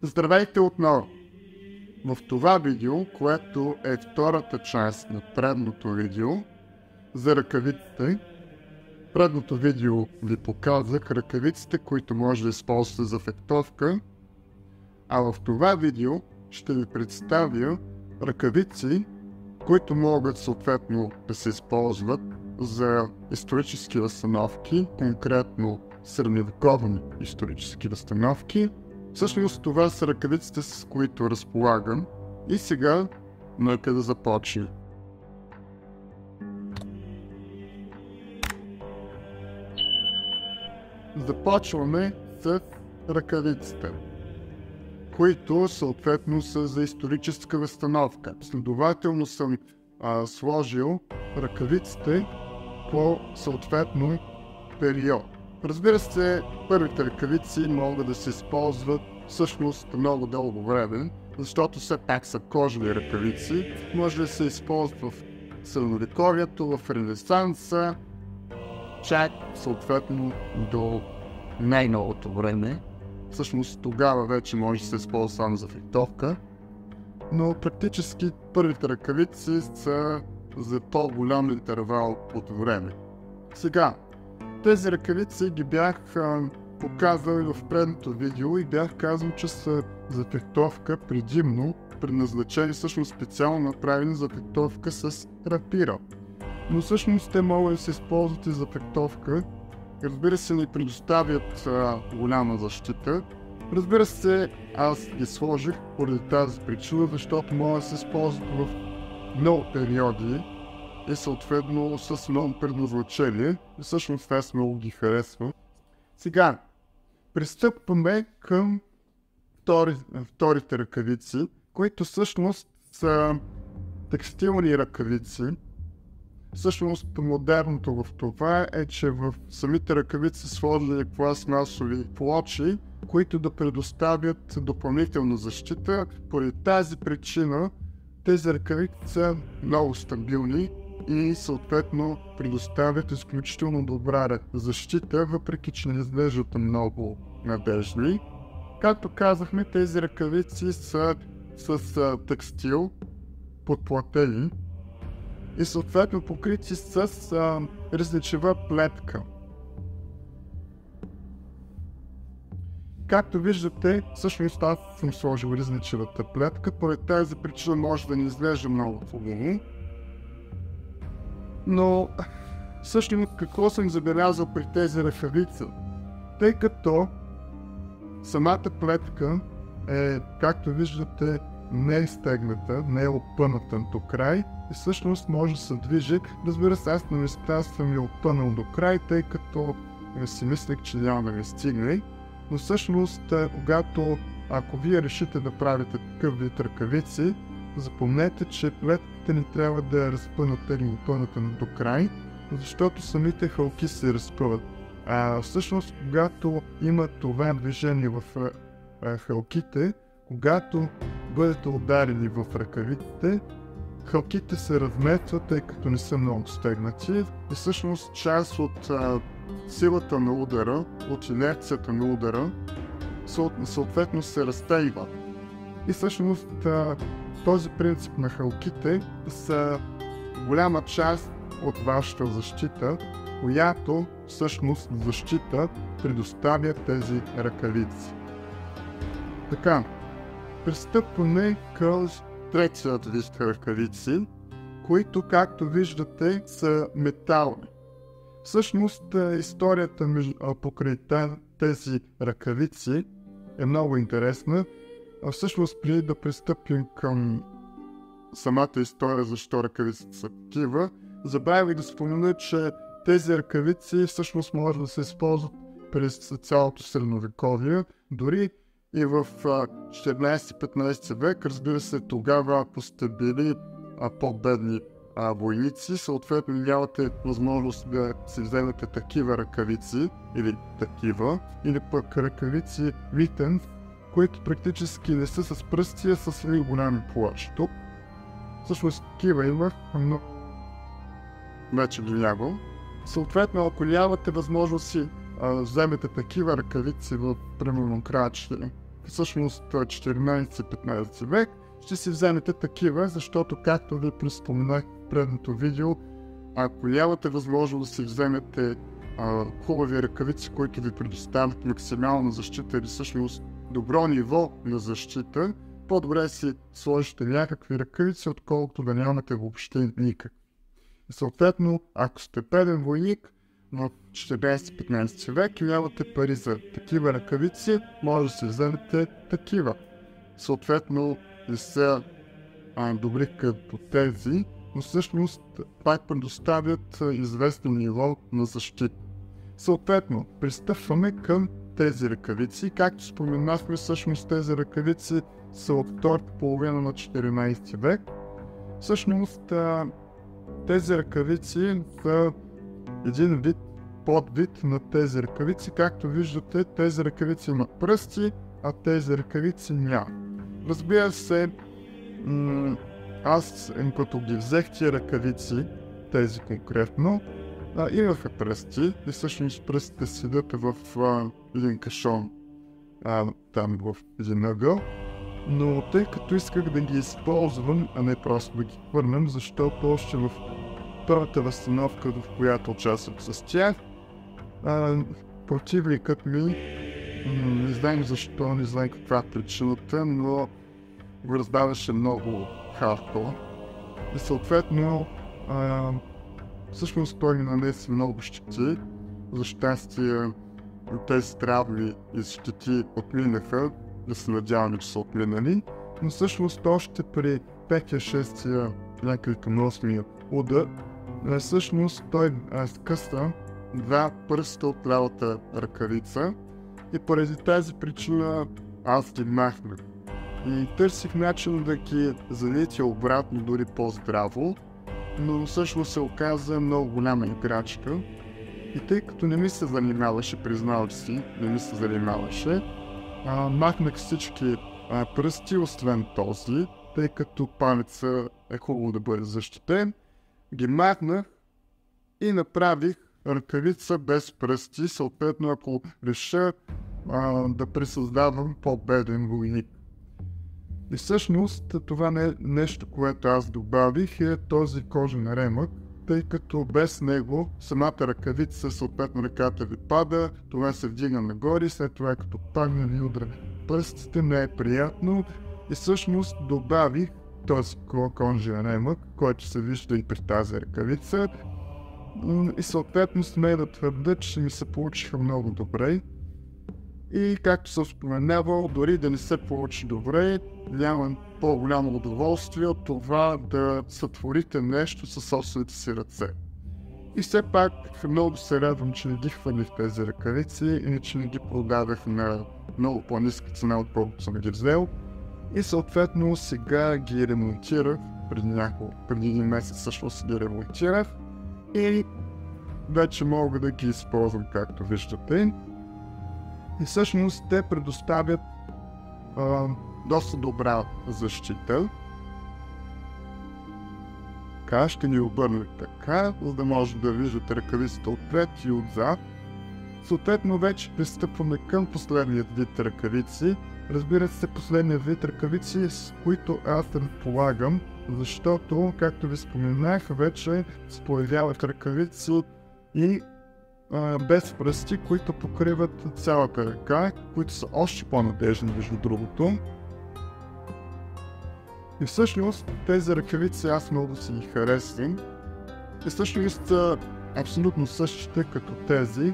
Здравейте отново! В това видео, което е втората част на предното видео за ръкавиците, предното видео ви показах ръкавиците, които може да използвате за фехтовка, а в това видео ще ви представя ръкавици, които могат съответно да се използват за исторически възстановки, конкретно средновековни исторически възстановки. Всъщност това са ръкавиците, с които разполагам. И сега нека да започнем. Започваме с ръкавиците, които съответно са за историческа възстановка. Следователно съм сложил ръкавиците по съответно период. Разбира се, първите ръкавици могат да се използват всъщност много дълго време, защото все пак са кожени ръкавици. Може да се използват в средновековието, в Ренесанса, чак съответно до най-новото време. Всъщност тогава вече може да се използва само за фехтовка, но практически първите ръкавици са за по-голям интервал от време. Сега, тези ръкавици ги бях показал в предното видео и бях казал, че са за фехтовка предимно предназначени, всъщност специално направени за фехтовка с рапира. Но всъщност те могат да се използват и за фехтовка. Разбира се, не предоставят голяма защита. Разбира се, аз ги сложих поради тази причина, защото могат да се използват в много периоди и съответно с много предназначение. И всъщност аз много ги харесвам. Сега, пристъпваме към вторите ръкавици, които всъщност са текстилни ръкавици. Всъщност модерното в това е, че в самите ръкавици са сложени пластмасови плочи, които да предоставят допълнителна защита. Поради тази причина тези ръкавици са много стабилни и съответно предоставят изключително добра защита, въпреки че не изглеждат много надежни. Както казахме, тези ръкавици са с текстил, подплатени и съответно покрити с резничева плетка. Както виждате, всъщност аз съм сложил резничевата плетка, поради тази причина може да не изглежда много хубаво. Но всъщност какво съм забелязал при тези ръкавици? Тъй като самата плетка е, както виждате, не е стегната, не е опъната до край и всъщност може да се движи. Разбира се, аз на места съм я опънал до край, тъй като си мислех, че няма да ми стигне. Но всъщност, ако вие решите да правите такъв вид ръкавици, запомнете, че плетката не трябва да е разпъната или опъната до край, защото самите хълки се разпъват. Всъщност, когато има това движение в хълките, когато бъдете ударени в ръкавиците, хълките се разместват, тъй като не са много стегнати и всъщност част от силата на удара, от инерцията на удара, съответно се разтегва. И всъщност този принцип на хълките са голяма част от вашата защита, която всъщност защита предоставя тези ръкавици. Така, пристъпваме към третият вид ръкавици, които, както виждате, са метални. Всъщност, историята покрай тези ръкавици е много интересна. Всъщност, преди да пристъпим към самата история защо ръкавиците са такива, забравих да спомена, че тези ръкавици всъщност може да се използват през цялото средновековие, дори и в 14-15 век. Разбира се, тогава, ако сте били по-бедни войници, съответно нямате възможност да си вземете такива ръкавици или пък ръкавици витен, които практически не са с пръсти, а с един голям плащ. Тук всъщност такива имах, но вече ги нямам. Съответно, ако нямате възможност си вземете такива ръкавици в примерно краче всъщност 14-15 век, ще си вземете такива, защото, както ви споменах в предното видео, ако нямате възможност да си вземете хубави ръкавици, които ви предоставят максимална защита или всъщност добро ниво на защита, по-добре си сложите някакви ръкавици, отколкото да нямате въобще никак. И съответно, ако сте преден войник в 14-15 век и нямате пари за такива ръкавици, може да си вземете такива. Съответно, не са добри като тези, но всъщност пак предоставят известно ниво на защита. Съответно, пристъпваме към тези ръкавици. Както споменахме, всъщност тези ръкавици са от втората половина на 14 век. Всъщност тези ръкавици са един вид, подвид на тези ръкавици. Както виждате, тези ръкавици имат пръсти, а тези ръкавици няма. Разбира се, аз като ги взех тия ръкавици, тези конкретно, имаха пръсти и всъщност пръстите седят в един кашон, там в един ъгъл, но тъй като исках да ги използвам, а не просто да ги хвърнем, защото още в първата възстановка, в която участвах с тях, противникът ми, не знам защо, не знам каква е причината, но го раздаваше много хардкор и съответно всъщност той ми нанесе много щети. За щастие тези травми и щети отминаха, да се надяваме, че са отминали, но всъщност още при 5-6 някъде към 8 удар, всъщност той скъса два пръста от лявата ръкавица и поради тази причина аз ги махнах. И търсих начин да ги залетя обратно, дори по-здраво, но всъщност се оказа много голяма играчка. И тъй като не ми се занимаваше, признавам си, не ми се занимаваше, махнах всички пръсти, освен този, тъй като палеца е хубаво да бъде защитен. Ги махнах и направих ръкавица без пръсти, съответно ако реша да пресъздавам по-беден войник. И всъщност това не е нещо, което аз добавих, е този кожен ремък, тъй като без него самата ръкавица, съответно ръката ви пада, това се вдига нагоре, след това като падне ви удра пръстите, не е приятно. И всъщност добавих този кожен ремък, който се вижда и при тази ръкавица. И съответно смея да твърдя, че ми се получиха много добре. И както съм споменавал, дори да не се получи добре, няма по-голямо удоволствие от това да сътворите нещо със собствените си ръце. И все пак много се радвам, че не ги хвърлих тези ръкавици и че не ги продадах на много по-ниска цена, отколкото съм ги взел. И съответно сега ги ремонтирах, преди един месец всъщност ги ремонтирах и вече мога да ги използвам, както виждате. И всъщност те предоставят доста добра защита. Така, ще ни обърнем така, за да може да виждате ръкавицата отпред и отзад. Съответно вече пристъпваме към последният вид ръкавици. Разбира се, последният вид ръкавици, с които аз разполагам, защото, както ви споменах, вече се появяват ръкавици и без пръсти, които покриват цялата ръка, които са още по-надежни, между другото. И всъщност тези ръкавици аз много си ги харесвам. И всъщност са абсолютно същите като тези,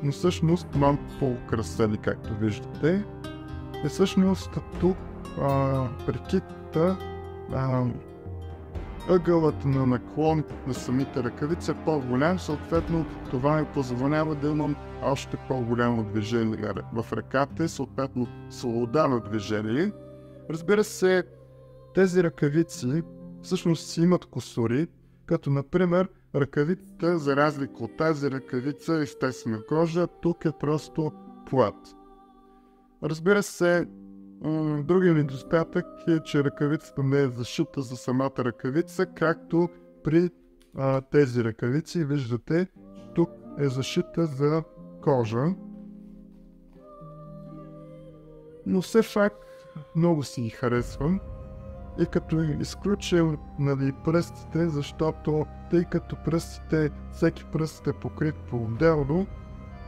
но всъщност малко по-украсени, както виждате. И всъщност тук прикидата, ъгълът на наклон на самите ръкавици е по-голям, съответно това ми позволява да имам още по-голямо движение в ръката, съответно свобода на движение. Разбира се, тези ръкавици всъщност си имат кусури, като например ръкавицата, за разлика от тази ръкавица, естествена кожа, тук е просто плат. Разбира се, другият недостатък е, че ръкавицата не е зашита за самата ръкавица, както при тези ръкавици. Виждате, тук е зашита за кожа. но все пак много си ги харесвам. И като изключим пръстите, защото тъй като всеки пръст е покрит по-отделно,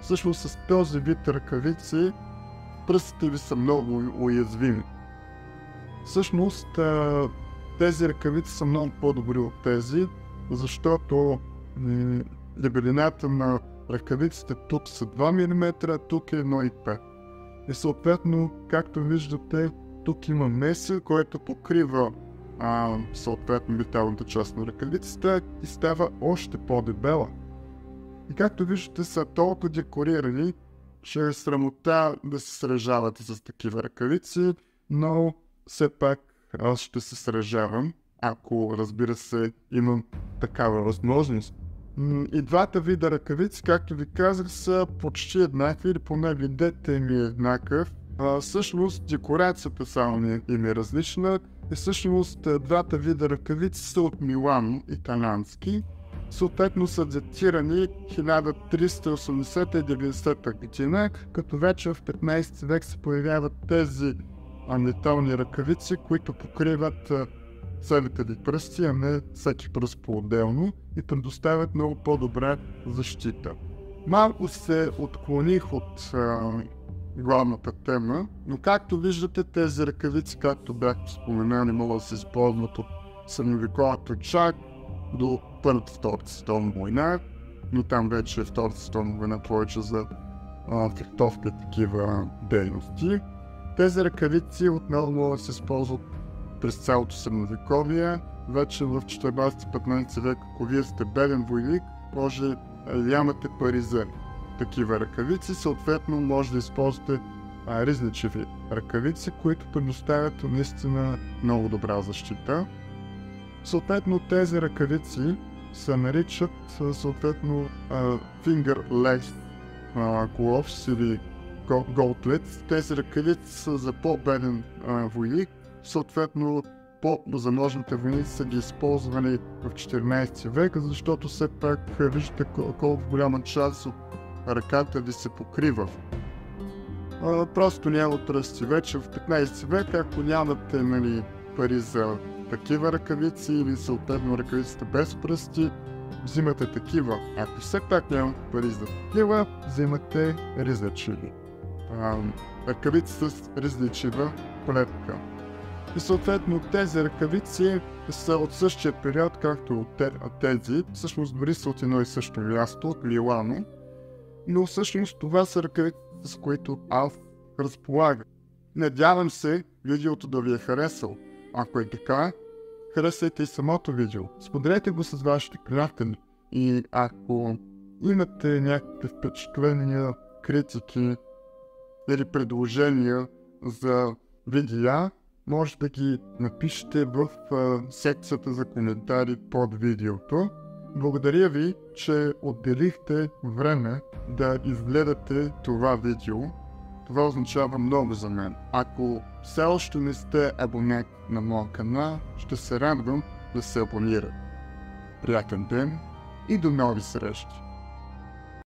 всъщност с този вид ръкавици пръстите ви са много уязвими. Всъщност тези ръкавици са много по-добри от тези, защото дебелината на ръкавиците тук са 2 мм, тук е 1,5. И съответно, както виждате, тук има меса, който покрива съответно металната част на ръкавицата и става още по-дебела. И както виждате, са толкова декорирани, че е срамота да се сражавате с такива ръкавици, но все пак аз ще се сражавам, ако, разбира се, имам такава възможност. И двата вида ръкавици, както ви казах, са почти еднакви, или поне видът им е еднакъв. Всъщност декорацията само им е различна и всъщност двата вида ръкавици са от Милано, италиански. Съответно са датирани 1380-90 година, като вече в 15 век се появяват тези метални ръкавици, които покриват целите ви пръсти, а не всеки пръст по-отделно и предоставят много по-добра защита. Малко се отклоних от главната тема, но както виждате, тези ръкавици, както бях споменали, могат да се използват от средновековието чак до Първата, Втората световна война, но там вече Втората световна война повече за фехтовка и такива дейности. Тези ръкавици отново могат да се използват през цялото средновековие. Вече в 14-15 век, ако вие сте беден войник, може да нямате пари за такива ръкавици, съответно може да използвате ризничеви ръкавици, които предоставят наистина много добра защита. Съответно тези ръкавици се наричат съответно fingerless gloves или gauntlets. Тези ръкавици са за по-беден войник, съответно по-заможните войници са ги използвани в 14 век, защото все пак виждате колко голяма част от ръката ви се покрива. Просто няма пръсти. Вече в 15 век, ако нямате пари за такива ръкавици или съответно ръкавиците без пръсти, взимате такива. Ако все пак нямате пари за такива, взимате ризличеви. Ръкавици с ризличева плетка. И съответно тези ръкавици са от същия период, както тези, всъщност дори са от едно и също място, от Милано, но всъщност това са ръкавици, с които аз разполагам. Надявам се видеото да ви е харесало. Ако е така, харесайте и самото видео. Споделете го с вашите приятели. И ако имате някакви впечатления, критики или предложения за видеа, може да ги напишете в секцията за коментари под видеото. Благодаря ви, че отделихте време да изгледате това видео. Това означава много за мен. Ако все още не сте абонат на моя канал, ще се радвам да се абонирате. Приятен ден и до нови срещи!